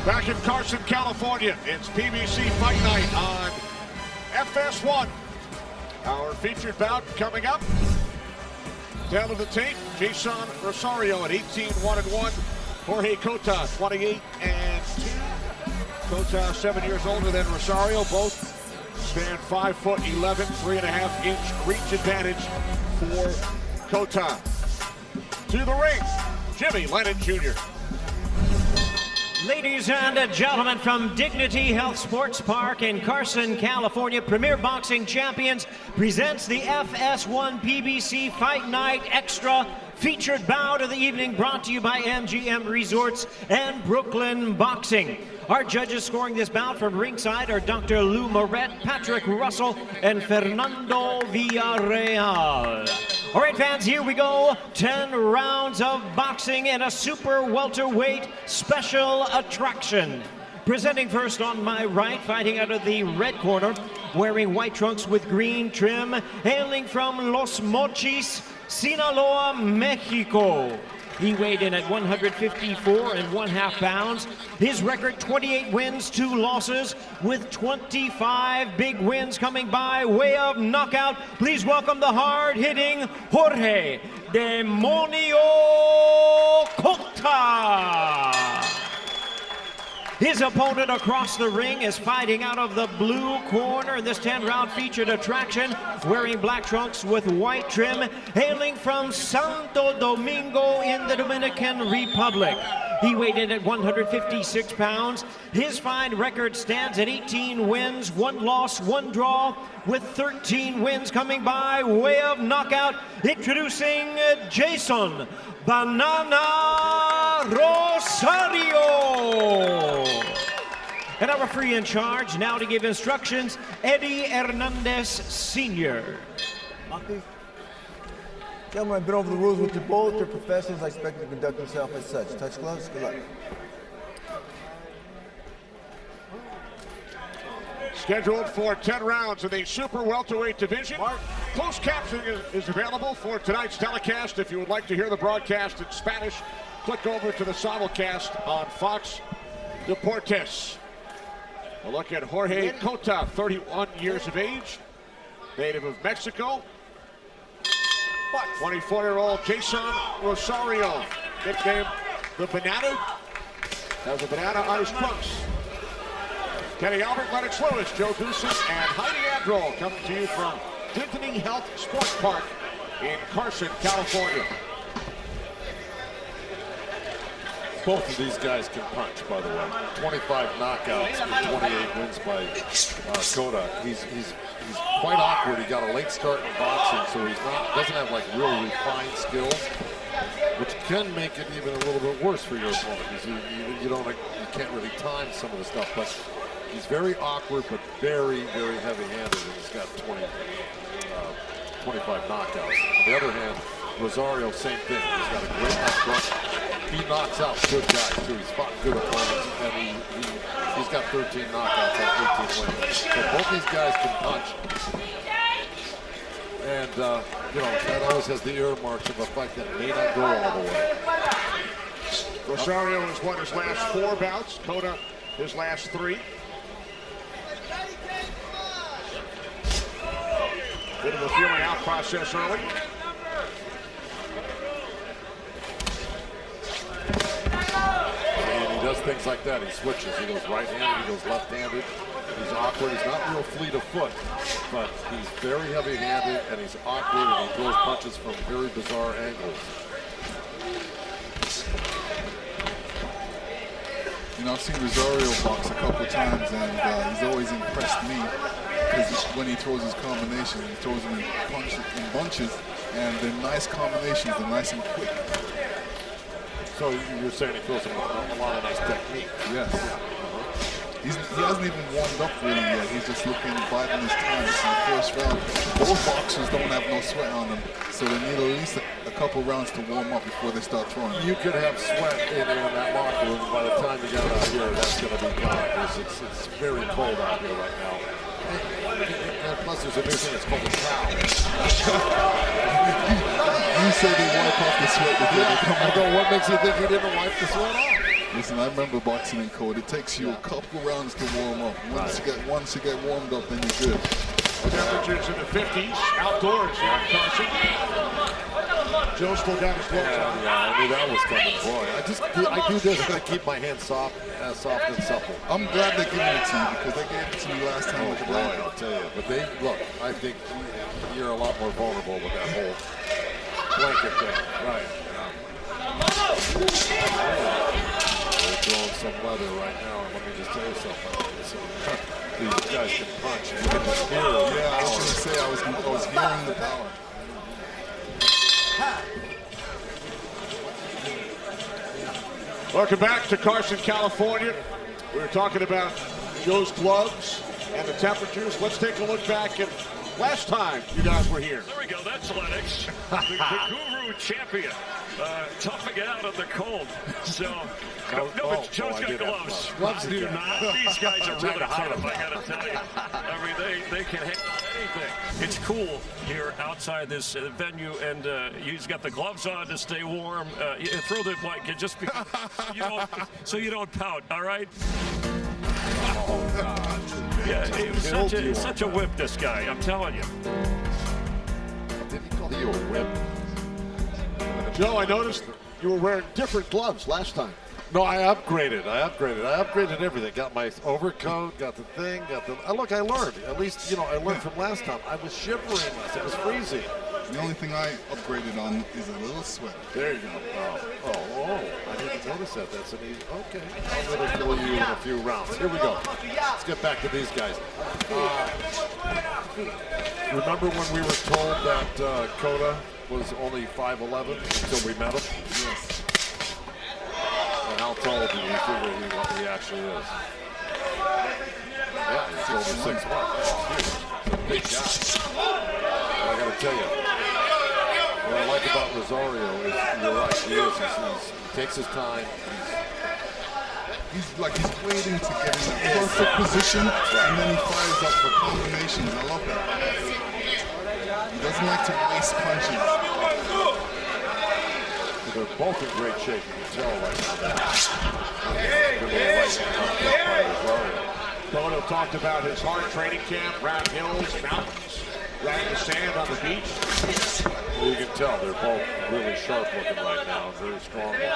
Back in Carson, California, it's PBC Fight Night on FS1. Our featured bout coming up. Down to the tape, Jeison Rosario at 18-1-1. Jorge Cota, 28-2. Cota 7 years older than Rosario. Both stand 5'11", 3.5-inch reach advantage for Cota. To the ring, Jimmy Lennon Jr. Ladies and gentlemen, from Dignity Health Sports Park in Carson, California, Premier Boxing Champions presents the FS1 PBC Fight Night Extra featured bout of the evening, brought to you by MGM Resorts and Brooklyn Boxing. Our judges scoring this bout from ringside are Dr. Lou Moret, Patrick Russell, and Fernando Villarreal. All right, fans, here we go. 10 rounds of boxing in a super welterweight special attraction. Presenting first on my right, fighting out of the red corner, wearing white trunks with green trim, hailing from Los Mochis, Sinaloa, Mexico. He weighed in at 154 1/2 pounds. His record, 28 wins, 2 losses, with 25 big wins coming by way of knockout. Please welcome the hard-hitting Jorge Demonio Cota. His opponent across the ring is fighting out of the blue corner in this 10-round featured attraction, wearing black trunks with white trim, hailing from Santo Domingo in the Dominican Republic. He weighed in at 156 pounds. His fine record stands at 18 wins, 1 loss, 1 draw, with 13 wins coming by way of knockout. Introducing Jeison Banana Rosario. And our referee in charge now to give instructions, Eddie Hernandez Sr. Gentlemen, I've been over the rules with you both. You're professionals. I expect you to conduct yourself as such. Touch gloves. Good luck. Scheduled for 10 rounds in the super welterweight division. Closed captioning is available for tonight's telecast. If you would like to hear the broadcast in Spanish, click over to the simulcast on Fox Deportes. A look at Jorge Cota, 31 years of age, native of Mexico. 24-year-old Jeison Rosario, nicknamed the Banana. Has a banana on his trunks. Kenny Albert, Lennox Lewis, Joe Goosen, and Heidi Adrol coming to you from Dignity Health Sports Park in Carson, California. Both of these guys can punch, by the way. 25 knockouts and 28 wins by Cota. He's quite awkward. He got a late start in boxing, so doesn't have like real refined skills, which can make it even a little bit worse for your opponent, because you can't really time some of the stuff. But he's very awkward, but very, very heavy-handed, and he's got 25 knockouts. On the other hand, Rosario, same thing. He's got a great up front. He knocks out good guys too. He's fought good opponents, and he's got 13 knockouts and 18 wins. So both these guys can punch, and that always has the earmarks of a fight that may not go all the way. Rosario has won his last 4 bouts. Cota his last 3. Bit of a feeling out process early. Does things like that. He switches. He goes right-handed, he goes left-handed. He's awkward. He's not real fleet of foot, but he's very heavy-handed, and he's awkward, and he throws punches from very bizarre angles. You know, I've seen Rosario box a couple times, and he's always impressed me, because when he throws his combinations, he throws them in bunches, and they're nice combinations. They're nice and quick. So you're saying he throws a lot of nice technique? Yes. He hasn't even warmed up really yet. He's just biding his time. This is the first round. Both boxers don't have no sweat on them, so they need at least a couple rounds to warm up before they start throwing. You could have sweat in that locker room. By the time you get out here, that's going to be gone, because it's very cold out here right now. And plus, there's a new thing. It's called a towel. You said they wipe off the sweat before they come I out. go, what makes you think he didn't wipe the sweat off? Listen, I remember boxing in code. It takes you a couple rounds to warm up. Once you get warmed up, then you're good. Temperatures in the 50s, outdoors here in Carson. Joe still got his gloves on. Yeah, I knew that was coming. Boy, I do this to keep my hands soft and supple. I'm glad they're giving it to you because they gave it to me last time with the blanket. I'll tell you. But look, I think you're a lot more vulnerable with that whole blanket thing. Right. They're throwing some leather right now, and let me just tell you something. These guys can punch. You can just hear them. Yeah, I was going to say, I was hearing the power. Welcome back to Carson, California. We were talking about Joe's gloves and the temperatures. Let's take a look back at last time you guys were here. There we go. That's Lennox, the guru champion, toughing it out in the cold. So, but Joe's got gloves. Gloves do not. These guys are really tough, I got to tell you. I mean, they can handle anything. It's cool here outside this venue, and he's got the gloves on to stay warm. Throw the blanket just because so you don't pout, all right? Oh, God. Yeah, he was such a whip, this guy, I'm telling you. Did he call you a whip? Joe, I noticed you were wearing different gloves last time. No, I upgraded everything. Got my overcoat, got the thing, look, I learned. At least, I learned from last time. I was shivering last. It was freezing. The only thing I upgraded on is a little sweat. There you go. Oh, I didn't notice that. That's an easy. Okay. I'll really kill you in a few rounds. Here we go. Let's get back to these guys. Remember when we were told that Cota was only 5'11" until we met him? Yes. And how tall do you figure he actually is? Yeah, he's over 6'1". He's a big guy. But I got to tell you, what I like about Rosario is, you're right, he takes his time. He's waiting to get in that perfect position, and then he fires up for combinations. I love that. He doesn't like to waste punches. They're both in great shape, you can tell right now. Cota talked about his hard training camp, round hills, mountains, right in the sand on the beach. Well, you can tell they're both really sharp looking right now, very strong looking.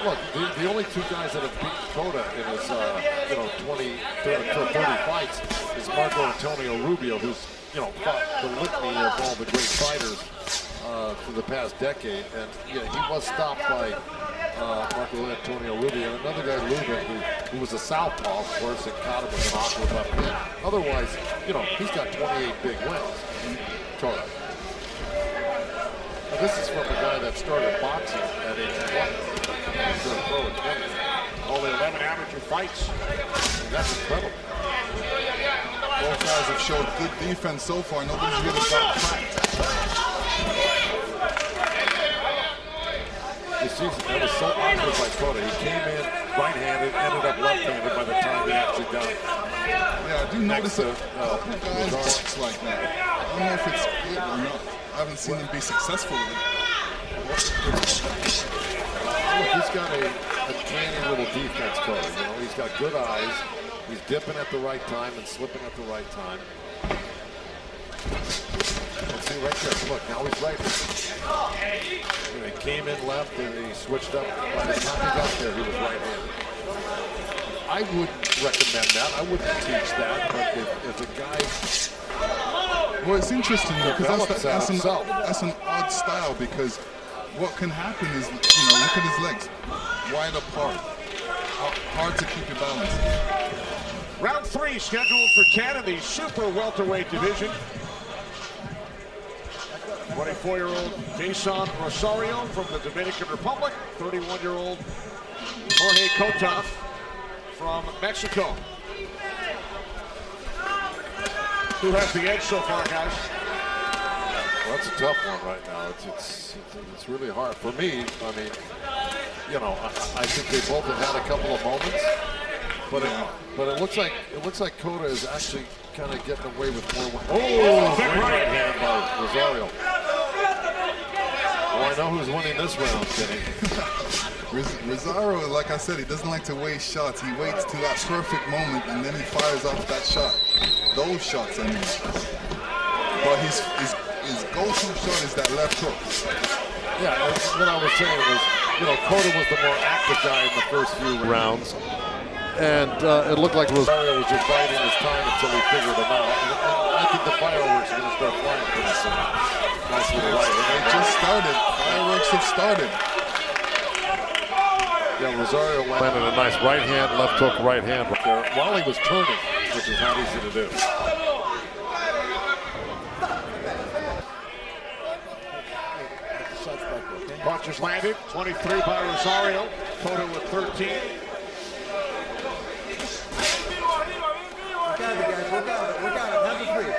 Look, the only two guys that have beaten Cota in his 30 fights is Marco Antonio Rubio, who's fought the litany of all the great fighters for the past decade, and he was stopped by Marco Antonio Rubio, and another guy, Lubin, who was a southpaw, of course, and caught him with an awkward left hand. Otherwise, he's got 28 big wins. Cota. Now, this is from a guy that started boxing at age 20. He's a pro at 20. Only 11 amateur fights. That's incredible. Both guys have showed good defense so far. Nobody's really got cracked. This season, that was so awkward by Cota. He came in right-handed, ended up left-handed by the time he actually got Yeah, I do notice a couple guys box like that. I don't know if it's good or not. I haven't seen him be successful with it. Look, he's got a canny little defense, Cota. He's got good eyes. He's dipping at the right time and slipping at the right time. Let's see right there. Look, now he's right. He came in left and he switched up. By the time he got there, he was right-handed. I wouldn't recommend that. I wouldn't teach that. But if a guy... Well, it's interesting because that's an himself. odd style, because what can happen is, look at his legs, wide apart, hard to keep your balance. Round 3 scheduled for 10 in the super welterweight division. 24-year-old Jeison Rosario from the Dominican Republic. 31-year-old Jorge Cota from Mexico. Who has the edge so far, guys? Well, that's a tough one right now. It's really hard for me. I mean, I think they both have had a couple of moments, but it looks like Cota is actually kind of getting away with more. Oh, big right hand by Rosario. Well, I know who's winning this round, Kenny. Rosario, like I said, he doesn't like to waste shots. He waits till that perfect moment and then he fires off that shot. Those shots, I mean. But his go-to shot is that left hook. Yeah, what I was saying was, you know, Cota was the more active guy in the first few rounds. And it looked like Rosario was just biding his time until he figured them out. And I think the fireworks are going to start flying pretty soon. Nice little right. They just started. Fireworks have started. Yeah, Rosario landed a nice right hand, left hook, right hand right there while he was turning, which is not easy to do. Punches landed, 23 by Rosario, Cota with 13. Work out it, guys. Work out it. Work out it. Hands are free.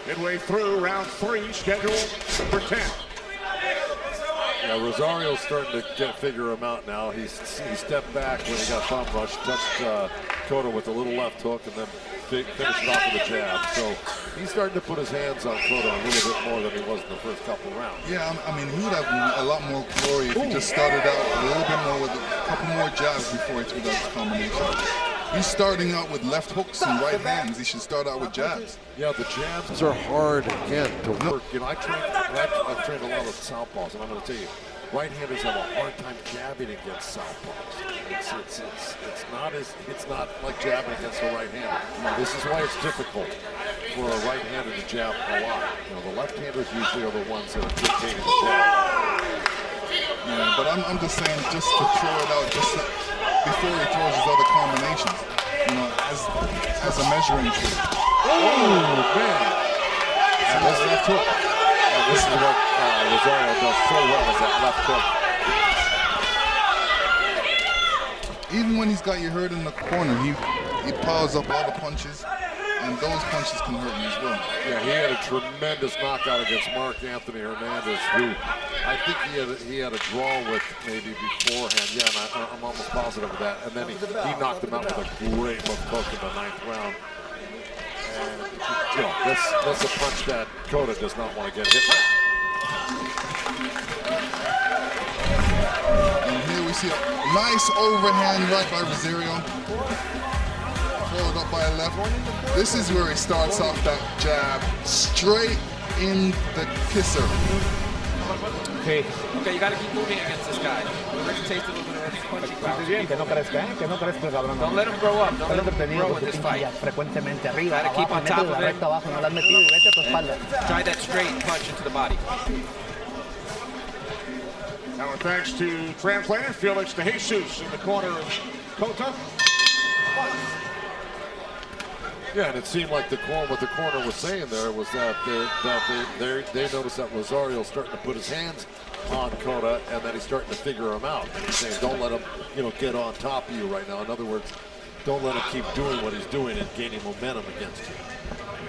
Midway through round 3, scheduled for 10. Yeah, Rosario's starting to figure him out now. He stepped back when he got bum rush, touched Cota with a little left hook, and then finished it off with a jab. So he's starting to put his hands on Cota a little bit more than he was in the first couple rounds. Yeah, I mean, he would have a lot more glory if he just started out a little bit more with a couple more jabs before he threw down his combination. He's starting out with left hooks and right hands. He should start out with jabs. Yeah, the jabs are hard again to work. You know, I've trained a lot of southpaws, and I'm going to tell you, right-handers have a hard time jabbing against southpaws. It's not like jabbing against a right-hander. This is why it's difficult for a right-hander to jab a lot. You know, the left-handers usually are the ones that are dictating the jab. Yeah, but I'm just saying, just to throw it out, just before he throws his other combinations, you know, as a measuring tool. Oh man! And this left hook. And this is what Rosario does so well, is that left hook. Even when he's got you hurt in the corner, he piles up all the punches, and those punches can hurt him as well. Yeah, he had a tremendous knockout against Mark Anthony Hernandez, who I think he had a draw with maybe beforehand. Yeah, and I'm almost positive of that. And then he knocked him out with a great left hook in the 9th round. And you know, that's a punch that Cota does not want to get hit with. And here we see a nice overhand right by Rosario, followed up by a left. This is where he starts off that jab straight in the kisser. Okay, you got to keep moving against this guy. We're going to taste a little bit of punchy power. Don't let him grow up. Don't let him grow in this fight. Got to keep on top of him. Try that straight punch into the body. Our thanks to translator Felix de Jesus in the corner of Cota. Yeah, and it seemed like what the corner was saying there was that they noticed that Rosario starting to put his hands on Cota, and that he's starting to figure him out. And he's saying, don't let him, you know, get on top of you right now. In other words, don't let him keep doing what he's doing and gaining momentum against you.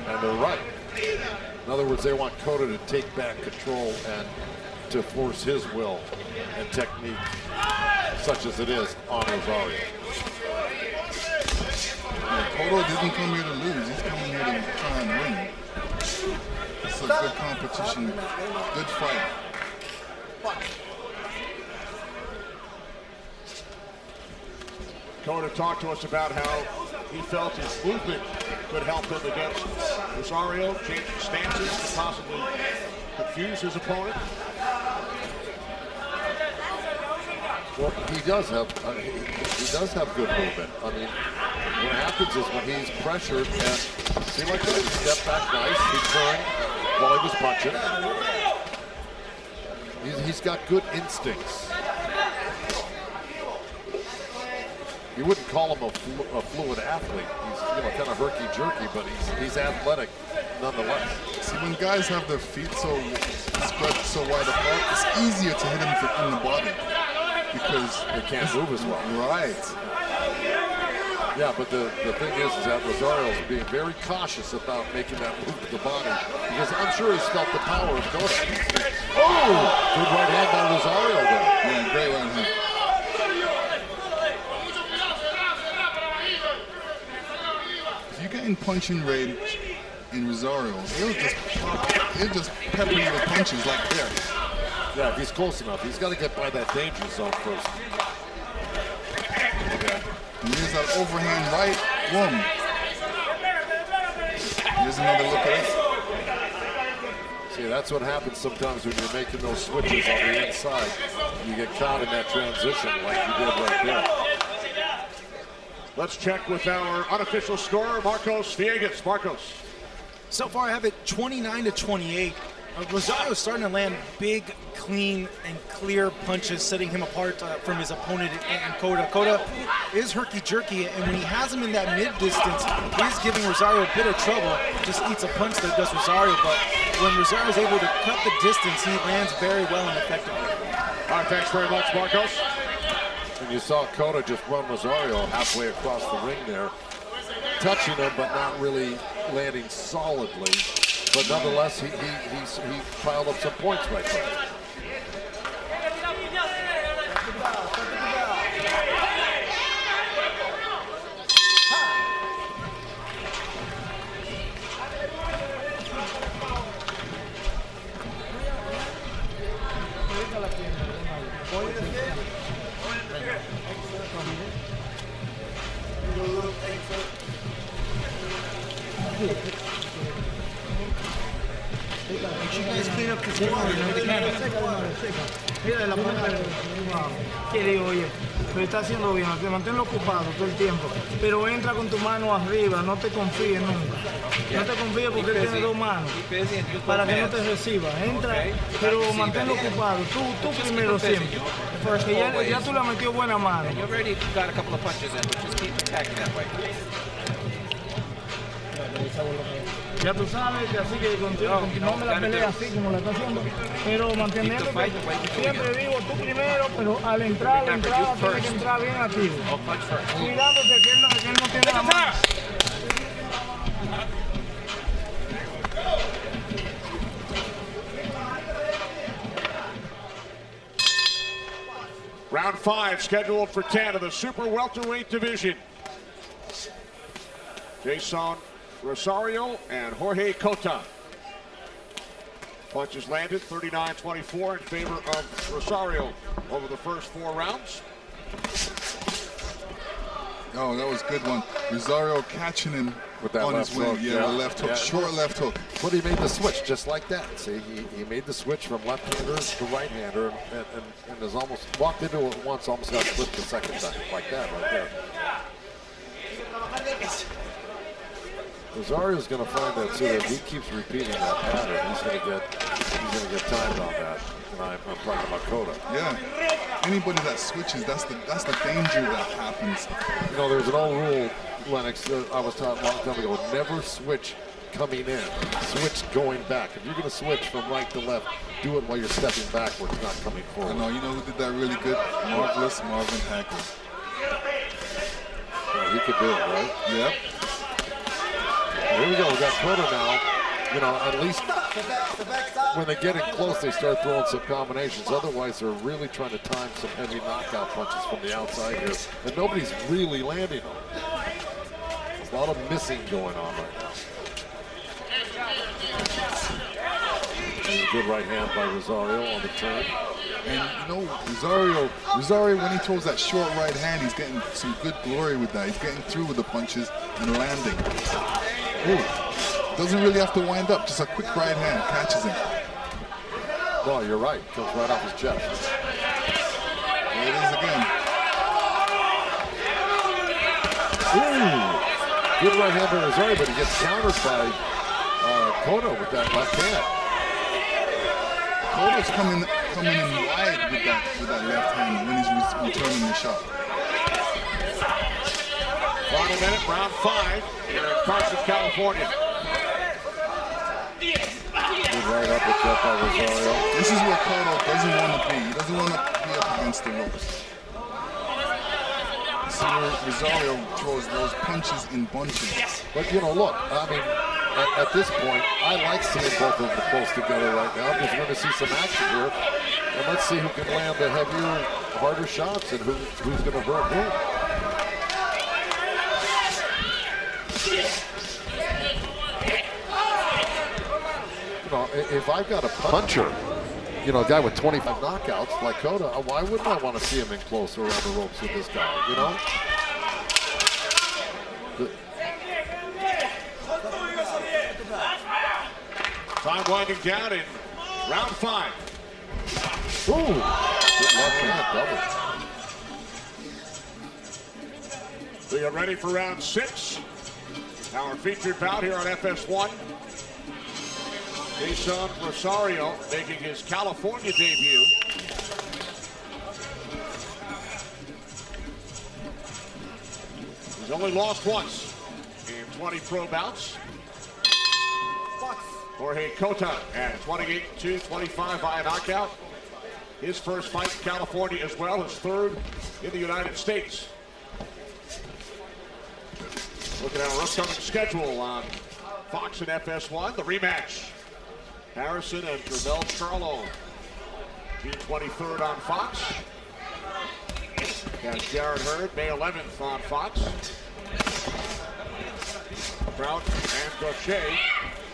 And they're right. In other words, they want Cota to take back control and to force his will and technique, such as it is, on Rosario. Cota didn't come here to lose. He's coming here to try and win. It's a good competition, good fight. Cota talked to us about how he felt his movement could help him against Rosario, changing stances to possibly confuse his opponent. Well, he does have good movement. I mean, what happens is when he's pressured, and see like that, he stepped back nice, he turned while he was punching. He's got good instincts. You wouldn't call him a fluid athlete. He's, you know, kind of herky-jerky, but he's athletic nonetheless. See, when guys have their feet so spread so wide apart, it's easier to hit them in the body because they can't move as well. Right. Yeah, but the thing is that Rosario's being very cautious about making that move to the body, because I'm sure he's felt the power of Cota. Oh! Good right hand by Rosario there. Yeah, great right hand. If you get in punching range in Rosario. He'll just pepper you with punches like there. Yeah, if he's close enough, he's got to get by that danger zone first. Okay. And here's that overhand right. Boom. Here's another look at it. See, that's what happens sometimes when you're making those switches on the inside. You get caught in that transition like you did right there. Let's check with our unofficial scorer, Marcos Villegas. Marcos. So far, I have it 29-28. Rosario's starting to land big, clean, and clear punches, setting him apart from his opponent in Cota. Cota is herky-jerky, and when he has him in that mid-distance, he's giving Rosario a bit of trouble. Just eats a punch that does Rosario, but when Rosario's able to cut the distance, he lands very well and effectively. All right, thanks very much, Marcos. And you saw Cota just run Rosario halfway across the ring there, touching him, but not really landing solidly. But nonetheless, he piled up some points right there. Mira, la pone ¿qué digo? Oye, lo está haciendo bien, te manténlo ocupado todo el tiempo, pero entra con tu mano arriba, no te confíes nunca. No te confíes porque él tiene dos manos para que no te reciba. Entra, pero manténlo ocupado. Tú primero siempre, porque ya tú le has metido buena mano. Ya tú sabes que así que continuamos la pelea así como la está haciendo, pero manteniendo que siempre digo tú primero, pero al entrar, la entrada tiene que entrar bien activo. Cuidándote que él no tiene la mano. Round 5 scheduled for 10 of the super welterweight division. Jeison Rosario and Jorge Cota. Punches landed 39-24 in favor of Rosario over the first 4 rounds. Oh, that was a good one. Rosario catching him with that on left his wing. hook. Yeah, the left hook, short left hook. But he made the switch just like that. See, he made the switch from left-hander to right-hander and has almost walked into it once, almost got flipped the second time, like that right there. Rosario's going to find that too. If he keeps repeating that pattern, he's going to get timed on that. And I'm talking about Cota. Yeah. Anybody that switches, that's the danger that happens. You know, there's an old rule, Lennox, I was taught a long time ago: never switch coming in, switch going back. If you're going to switch from right to left, do it while you're stepping backwards, not coming forward. I know. You know who did that really good? Marvelous Marvin Hagler. Yeah, he could do it, right? Yep. Here we go, we got Cota now. You know, at least when they get in close, they start throwing some combinations. Otherwise, they're really trying to time some heavy knockout punches from the outside here. And nobody's really landing them. There's a lot of missing going on right now. And a good right hand by Rosario on the turn. And you know, Rosario, when he throws that short right hand, he's getting some good glory with that. He's getting through with the punches and landing. Ooh. Doesn't really have to wind up, just a quick right hand catches him. Well, you're right, comes right off his chest. There it is again. Ooh. Good right hand by Rosario, but he gets countered by Cota with that left hand. Cota's coming in wide with that left hand when he's returning the shot. Final minute, round 5 here in Carson, California. Good right uppercut by Rosario. This is where Cota doesn't want to be. He doesn't want to be up against the ropes. See where Rosario throws those punches in bunches. But you know, look, I mean, at this point, I like seeing both of them close together right now because we're going to see some action here. And let's see who can land the heavier, harder shots and who's going to hurt who. you know, if I've got a puncher, you know, a guy with 25 knockouts like Cota, why wouldn't I want to see him in close around the ropes with this guy, you know? Time winding down in round 5. Ooh, good luck on that double. We are ready for round 6. Our featured bout here on FS1. Jeison Rosario making his California debut. He's only lost once in 20 pro bouts. Jorge Cota at 28-25 via knockout. His first fight in California as well, his third in the United States. Look at our upcoming schedule on Fox and FS1, the rematch. Harrison and Gravel Charlo, June 23rd on Fox. Got Jared Hurd, May 11th on Fox. Trout and Gaucher,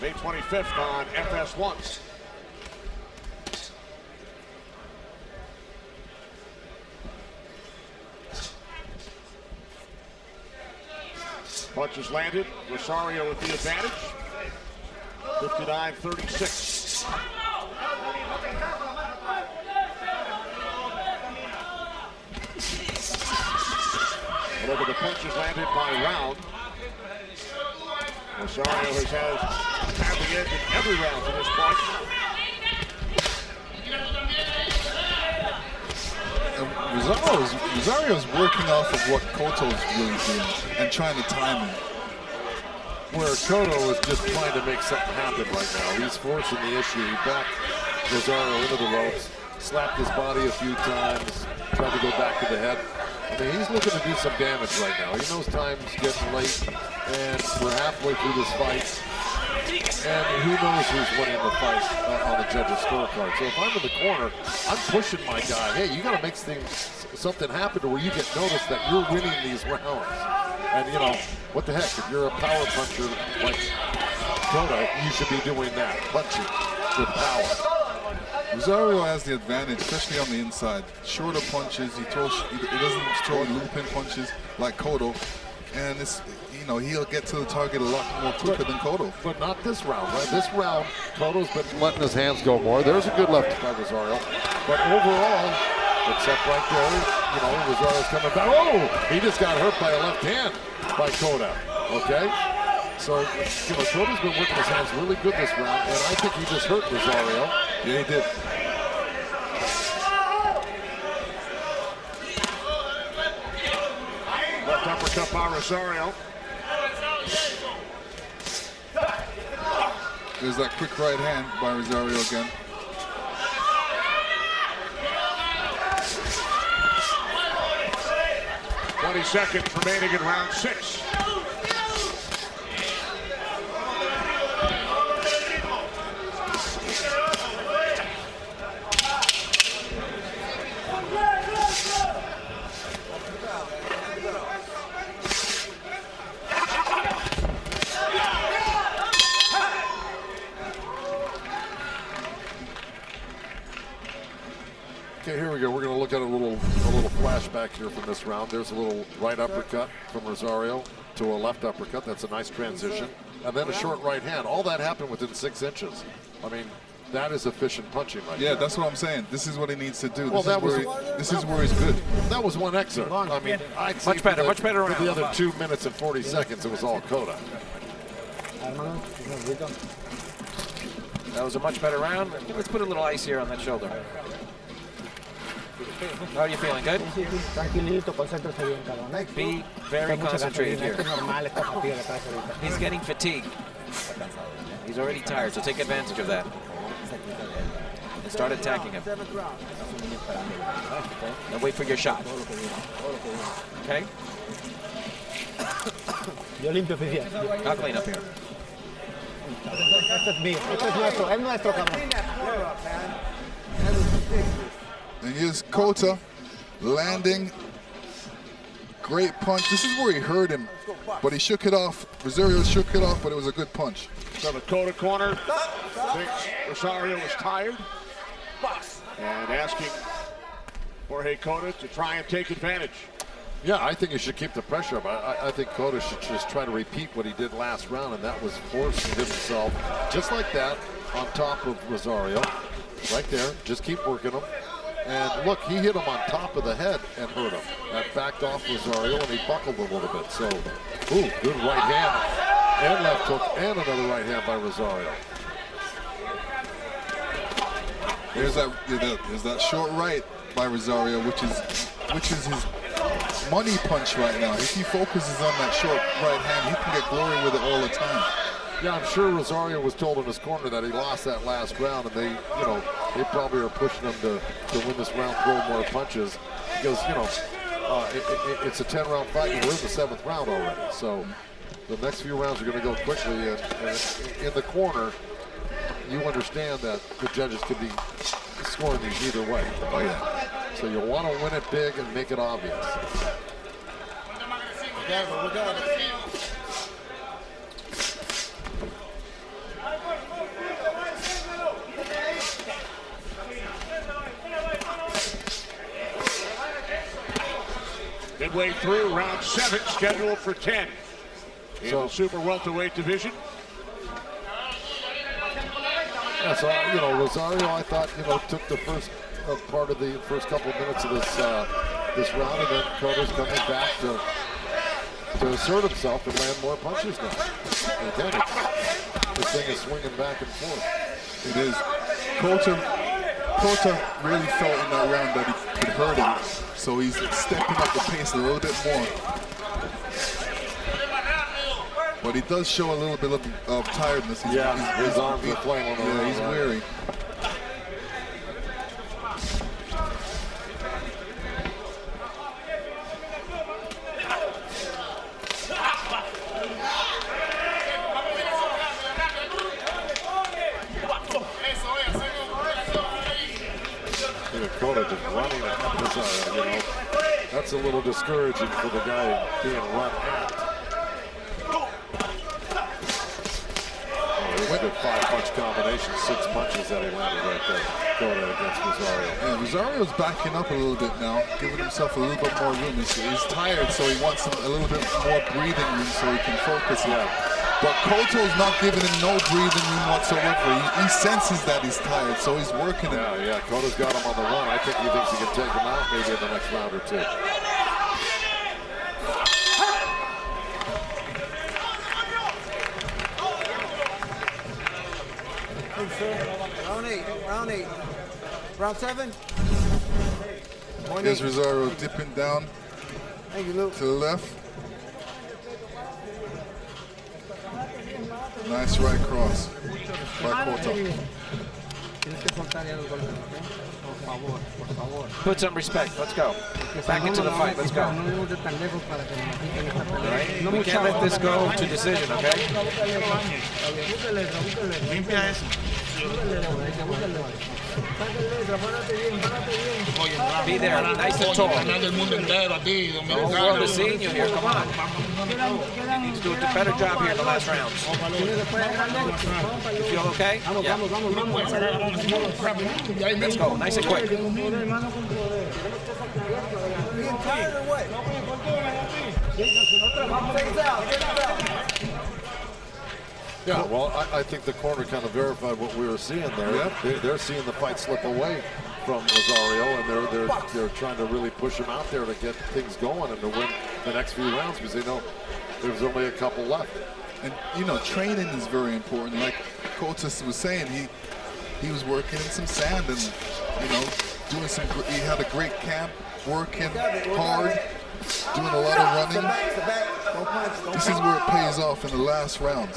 May 25th on FS1. Punches landed, Rosario with the advantage. 59-36. Look at the punches landed by round. Rosario has had the edge in every round to this point. Rosario's working off of what Cotto's really doing and trying to time him. Where Cota is just trying to make something happen right now. He's forcing the issue. He backed Rosario into the ropes, slapped his body a few times, tried to go back to the head. I mean, he's looking to do some damage right now. He knows time's getting late, and we're halfway through this fight. And who knows who's winning the fight on the judges' scorecard. So if I'm in the corner, I'm pushing my guy. Hey, you got to make something happen to where you get noticed that you're winning these rounds. And, you know, what the heck? If you're a power puncher like Cota, you should be doing that, punching with power. Rosario has the advantage, especially on the inside. Shorter punches, he doesn't throw looping punches like Cotto, and it's, you know, he'll get to the target a lot more quicker than Cotto. But not this round, right? This round, Cotto's been letting his hands go more. There's a good left by Rosario, but overall, except right there, you know, Rosario's coming back. Oh, he just got hurt by a left hand by Cota. Okay. So, you know, Cota's been working his hands really good this round, and I think he just hurt Rosario. Yeah, he did. Left uppercut by Rosario. There's that quick right hand by Rosario again. $20 seconds remaining in round 6. Okay, here we go. We're going to look at a little flashback here from this round. There's a little right uppercut from Rosario to a left uppercut. That's a nice transition. And then a short right hand. All that happened within 6 inches. I mean, that is efficient punching right there. Yeah, that's what I'm saying. This is what he needs to do. Well, This is where he's good. That was one excerpt. I mean, I'd say much better for round. the other 2 minutes and 40 seconds, it was all Cota. That was a much better round. Let's put a little ice here on that shoulder. How are you feeling? Good? Tranquilito, concéntrese bien, cabrón. Be very concentrated here. He's getting fatigued. He's already tired, so take advantage of that. And start attacking him. And wait for your shot. Okay? Yo limpio oficial. I'll clean up here. Este es mío. Este es nuestro, cabrón. And here's Cota landing. Great punch. This is where he hurt him, but he shook it off. Rosario shook it off, but it was a good punch. So the Cota corner thinks Rosario is tired and asking Jorge Cota to try and take advantage. Yeah, I think he should keep the pressure up. I think Cota should just try to repeat what he did last round, and that was forcing himself just like that on top of Rosario. Right there, just keep working him. And look, he hit him on top of the head and hurt him. That backed off Rosario, and he buckled a little bit. So, ooh, good right hand and left hook, and another right hand by Rosario. There's that short right by Rosario, which is his money punch right now. If he focuses on that short right hand, he can get glory with it all the time. Yeah, I'm sure Rosario was told in his corner that he lost that last round, and they probably are pushing him to win this round, throw more punches, because it's a 10-round fight, and we're in the 7th round already. So the next few rounds are going to go quickly, and in the corner, you understand that the judges could be scoring these either way. Oh yeah. So you want to win it big and make it obvious. We got it. Midway through round 7, scheduled for 10 in the super welterweight division. Yeah, so Rosario, I thought took the first part of the first couple of minutes of this round, and then Cota's coming back to assert himself and land more punches now. And again, this thing is swinging back and forth. It is. Cota really felt in that round that he could hurt him, so he's stepping up the pace a little bit more. But he does show a little bit of tiredness. His arms are flailing. Yeah, he's weary. Cota just running at Rosario, that's a little discouraging for the guy being run at. With a 5-punch combination, 6 punches that he landed right there. Cota against Rosario. Yeah, Rosario's backing up a little bit now, giving himself a little bit more room. He's tired, so he wants a little bit more breathing room so he can focus. But Coto's not giving him no breathing room whatsoever. He senses that he's tired, so he's working him. Yeah, Cota's got him on the run. I think he thinks he can take him out maybe in the next round or two. Round 8. Round 7. Here's Rosario dipping down to the left. Nice right cross by Cota. Put some respect. Let's go. Back into the fight. Let's go. All right. We can't let this go to decision, okay? Be there, nice and tall. The whole world is seeing you here. Come on. You need to do a better job here in the last rounds. You feel okay? Yeah. Let's go. Nice and quick. Yeah, well, I think the corner kind of verified what we were seeing there. Yep. They're seeing the fight slip away from Rosario, and they're trying to really push him out there to get things going and to win the next few rounds because they know there's only a couple left. And training is very important. Like Cota was saying, he was working in some sand and doing some. He had a great camp, working hard, doing a lot of running. This is where it pays off in the last rounds.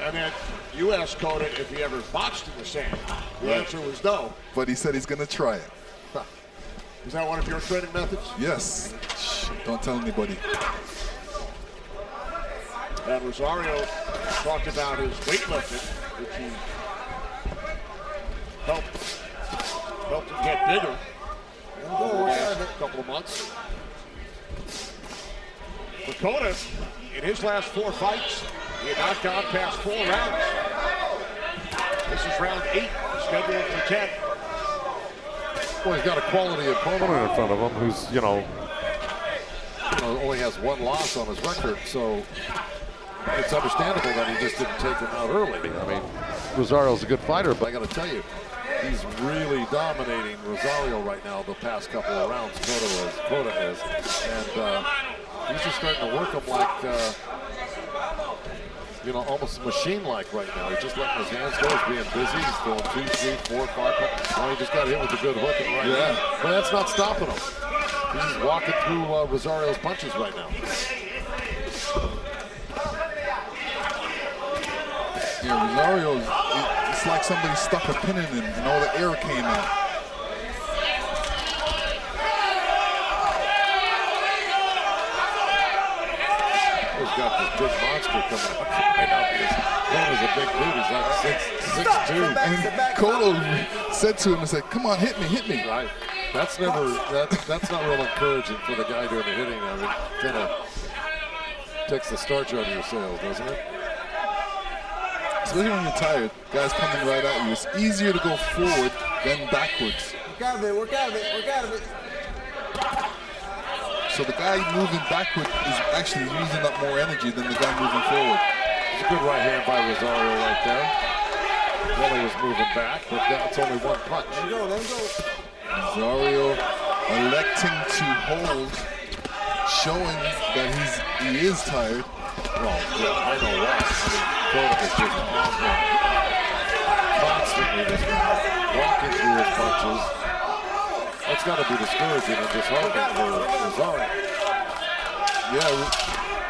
And then you asked Cota if he ever boxed in the sand. The answer was no. But he said he's going to try it. Is that one of your training methods? Yes. Shh, don't tell anybody. And Rosario talked about his weightlifting, which he helped him get bigger over the last couple of months. For Cota, in his last 4 fights, he had not gone past 4 rounds. This is round 8, scheduled for 10. Well, he's got a quality opponent in front of him who's, only has 1 loss on his record, so it's understandable that he just didn't take him out early. I mean, Rosario's a good fighter, but I got to tell you, he's really dominating Rosario right now the past couple of rounds. Cota is. And he's just starting to work him like, almost machine-like right now. He's just letting his hands go. He's being busy. He's throwing 2, 3, 4, 5. Well, he just got hit with a good hook right now. But that's not stopping him. He's just walking through Rosario's punches right now. Yeah, Rosario, it's like somebody stuck a pin in him and all the air came out. He's got this big monster coming up right now because Cota's a big dude. He's like 6'2". And Cota said to him, he said, "Come on, hit me. Right. That's not real encouraging for the guy doing the hitting. I mean, kind of takes the starch out of your sails, doesn't it? Especially when you're tired, guys coming right at you. It's easier to go forward than backwards. Work out of it. So the guy moving backward is actually using up more energy than the guy moving forward. It's a good right hand by Rosario right there. Well, he was moving back, but that's only 1 punch. Let him go. Rosario electing to hold, showing that he is tired. Well, yeah, I know why. I mean, Cota is just on him constantly, just walking through his punches. That's got to be discouraging and disheartening for Rosario. Yeah.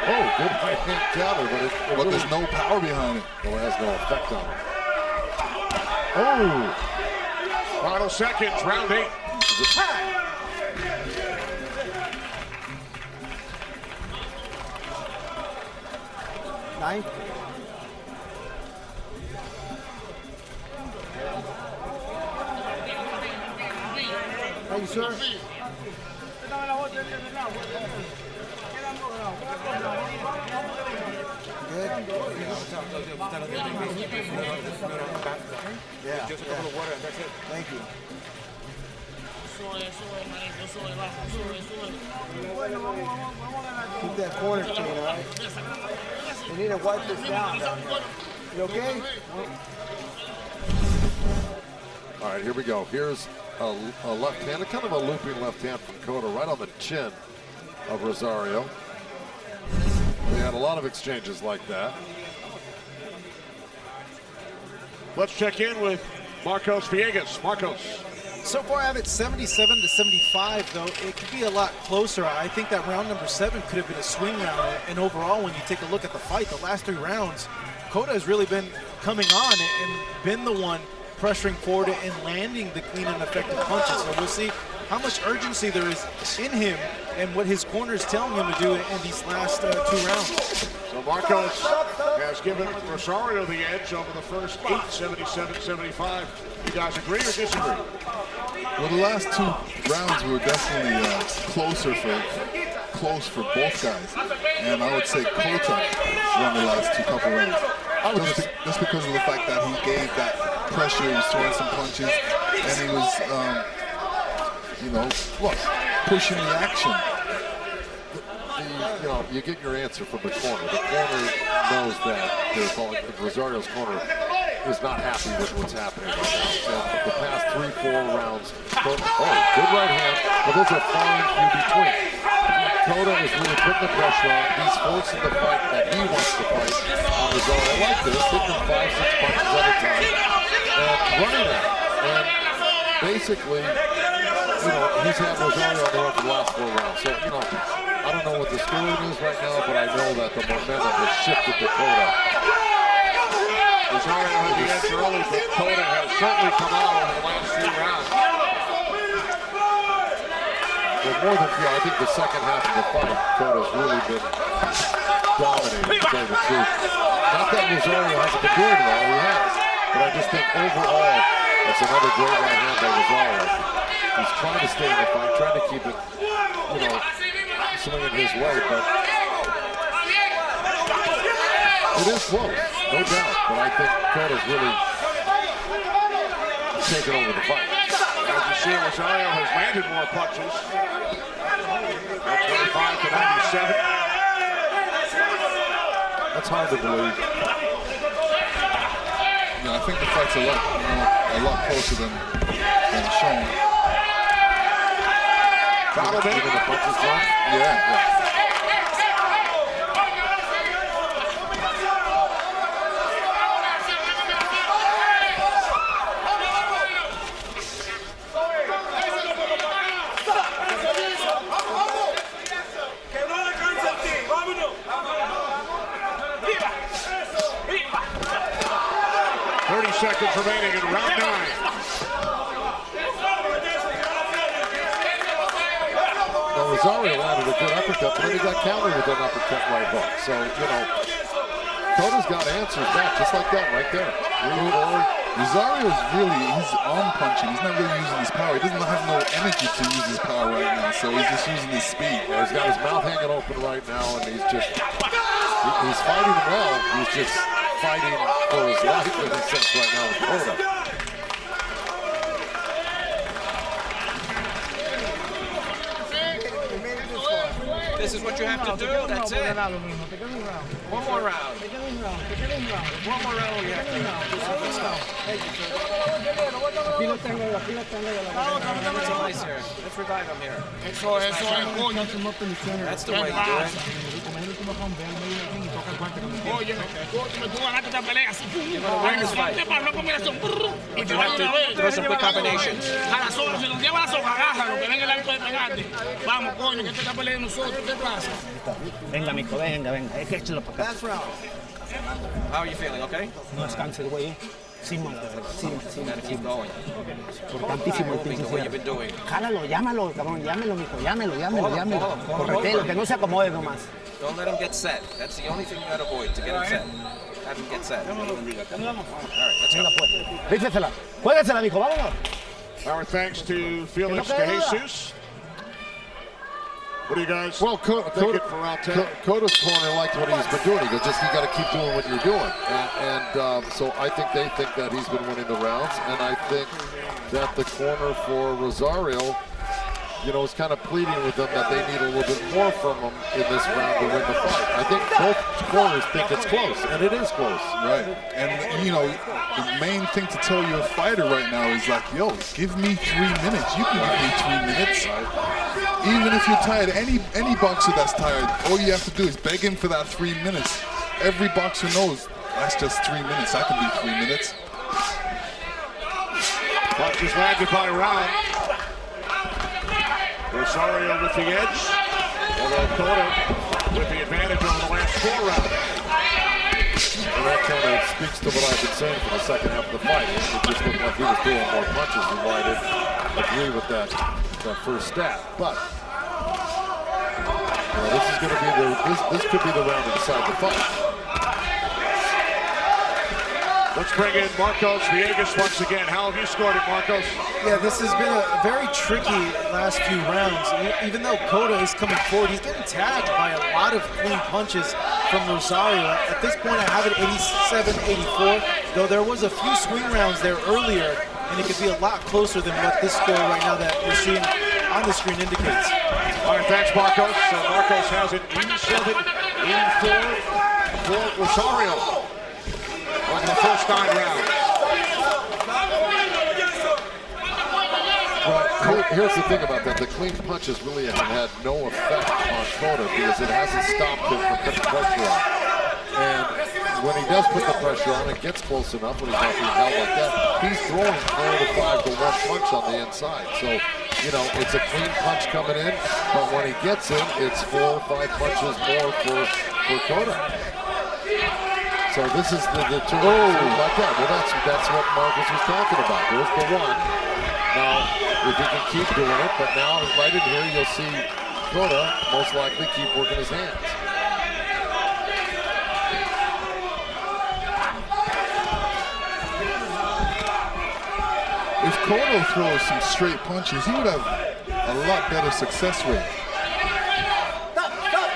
Oh, good right hand counter, but But there's no power behind it. Well, it has no effect on him. Oh! Final seconds, round 8. 9. Thank you, sir. Good. Yeah. Just a couple of water and that's it. Thank you. Keep that corner clean, all right? You need to wipe this down. You okay? All right, here we go. Here's a left hand, kind of a looping left hand from Cota, right on the chin of Rosario. They had a lot of exchanges like that. Let's check in with Marcos Villegas. Marcos. So far, I have it 77 to 75, though. It could be a lot closer. I think that round number 7 could have been a swing round. And overall, when you take a look at the fight, the last 3 rounds, Cota has really been coming on and been the one pressuring forward and landing the clean and effective punches. So we'll see how much urgency there is in him and what his corner is telling him to do in these last 2 rounds. So Marcos has given Rosario the edge over the first 8, 77-75. You guys agree or disagree? Well, the last 2 rounds were definitely close for both guys. And I would say Cota won the last 2 couple rounds. Just because of the fact that he gave that pressure, he was throwing some punches, and he was, pushing the action. You get your answer from the corner. The corner knows that Rosario's corner is not happy with what's happening right now. And the past 3-4 rounds, good right hand, but there's a fine few between. Cota is really putting the pressure on. He's forcing the fight that he wants to fight on Rosario like this, hitting him 5-6 punches at a time, and running at it. And basically, he's had Rosario on the run for the last 4 rounds. So, I don't know what the scoring is right now, but I know that the momentum has shifted to Cota. Rosario had the edge early, but Cota has certainly come out over the last 3 rounds. Well, more than I think the second half of the fight, Cota's really been dominating, to tell the truth. Not that Rosario hasn't been doing well, he has. But I just think overall, it's another great right hand by Rosario. He's trying to stay in the fight, trying to keep it, swinging his way, but it is close, no doubt. But I think Cota's really taken over the fight. As you see, Rosario has landed more punches. 25 to 97. That's hard to believe. Yeah, I think the fight's a lot closer than shown. Even the punches thrown? Yeah. 30 seconds remaining in round 9. Now, Rosario landed a good uppercut, but then he got countered with an uppercut right hook. So, you know, Cota's got answers back, just like that right there. Rosario's he's arm punching. He's not really using his power. He doesn't have no energy to use his power right now, so he's just using his speed. Yeah, he's got his mouth hanging open right now, and he's fighting well. He's just fighting for his life in a sense right now with Cota. This is what you have to do. That's it. One more round. One more round. We have to do some good stuff. It's nice here. Let's revive him here. That's the way you do it. But you have to throw some quick combinations. Venga, mijo, venga. Es que échalo para acá. How are you feeling, okay? No descanse el güey. Sí, mala, sí. Gotta keep going. Importantísimo el Moving the way you've been doing. Jálalo, llámalo, cabrón, llámelo, mijo, llámelo. Corretelo, que no se acomode nomás. Don't let him get set. That's the only thing you gotta avoid, to get him set. Have him get set. All right, let's go. Rífesela. Juéguesela, mijo, vámonos. Our thanks to Felix DeJesus. What do you guys well, think for round 10? Cota's corner liked what he's been doing. He goes, you got to keep doing what you're doing. And so I think they think that he's been winning the rounds. And I think that the corner for Rosario, you know, is kind of pleading with them that they need a little bit more from him in this round to win the fight. I think both corners think it's close, and it is close. Right. And, you know, the main thing to tell your fighter right now is like, yo, give me 3 minutes. You can give me 3 minutes. Even if you're tired, any boxer that's tired, all you have to do is beg him for that 3 minutes. Every boxer knows that's just 3 minutes. I can be 3 minutes. Punches landed by round. Rosario with the edge, although Cota with the advantage on the last 4 rounds. And that kind of speaks to what I've been saying for the second half of the fight. It just looked like he was throwing more punches, and I didn't agree with that first stat. But this is going to be this could be the round to decide the fight. Let's bring in Marcos Villegas once again. How have you scored it, Marcos? Yeah, this has been a very tricky last few rounds. Even though Cota is coming forward, he's getting tagged by a lot of clean punches from Rosario. At this point, I have it 87-84, though there was a few swing rounds there earlier, and it could be a lot closer than what this score right now that we're seeing on the screen indicates. All right, thanks, Marcos. So Marcos has it 87-84 for Rosario over the first 9 rounds. Well, here's the thing about that. The clean punches really have had no effect on Cota because it hasn't stopped him from putting pressure on. And when he does put the pressure on, it gets close enough when he's not being held like that. He's throwing 4 to 5 to 1 punch on the inside. So, you know, it's a clean punch coming in, but when he gets in, it's 4 or 5 punches more for Cota. So this is the turn like that. Well, that's what Marcus was talking about. There's the one. Now, if he can keep doing it, but now right in here, you'll see Cota most likely keep working his hands. If Cota throws some straight punches, he would have a lot better success rate.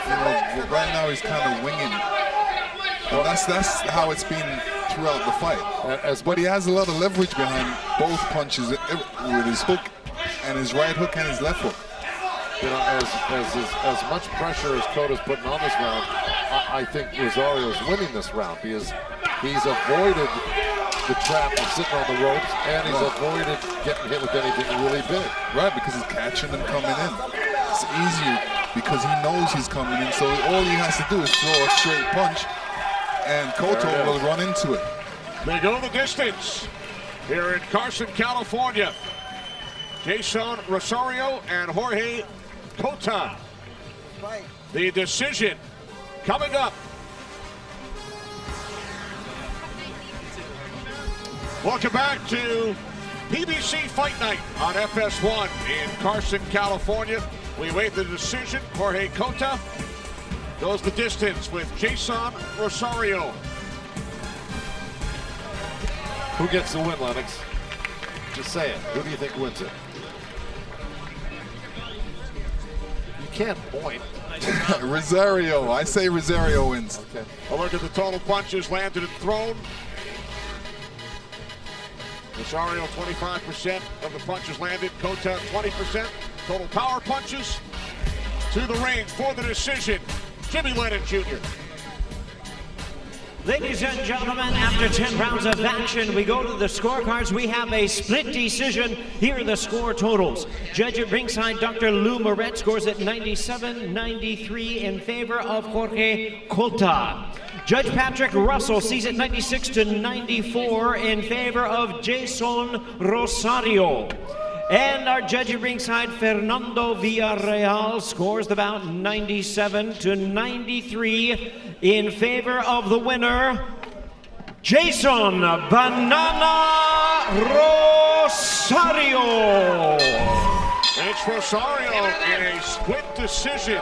You know, right now he's kind of winging. Well, that's how it's been throughout the fight. But he has a lot of leverage behind both punches with his hook and his right hook and his left hook. You know, as much pressure as Cota's putting on this round, I think Rosario is winning this round because he's avoided the trap of sitting on the ropes, and he's avoided getting hit with anything really big. Right, because he's catching them coming in. It's easier because he knows he's coming in, so all he has to do is throw a straight punch, and Cota will run into it. They go the distance here in Carson, California. Jeison Rosario and Jorge Cota. The decision coming up. Welcome back to PBC Fight Night on FS1 in Carson, California. We await the decision. Jorge Cota goes the distance with Jeison Rosario. Who gets the win, Lennox? Just say it. Who do you think wins it? You can't point. Rosario. I say Rosario wins. Okay. A look at the total punches landed and thrown. Rosario 25% of the punches landed. Cota 20%. Total power punches to the ring for the decision. Jimmy Lennon Jr. Ladies and gentlemen, after 10 rounds of action, we go to the scorecards. We have a split decision. Here are the score totals. Judge at ringside, Dr. Lou Moret, scores at 97-93 in favor of Jorge Cota. Judge Patrick Russell sees it 96-94 in favor of Jeison Rosario. And our judge at ringside, Fernando Villarreal, scores the bout 97-93 in favor of the winner, Jeison "Banana" Rosario. It's Rosario in a split decision.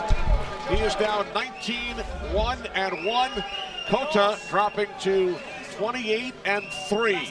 He is now 19-1-1. Cota dropping to 28-3.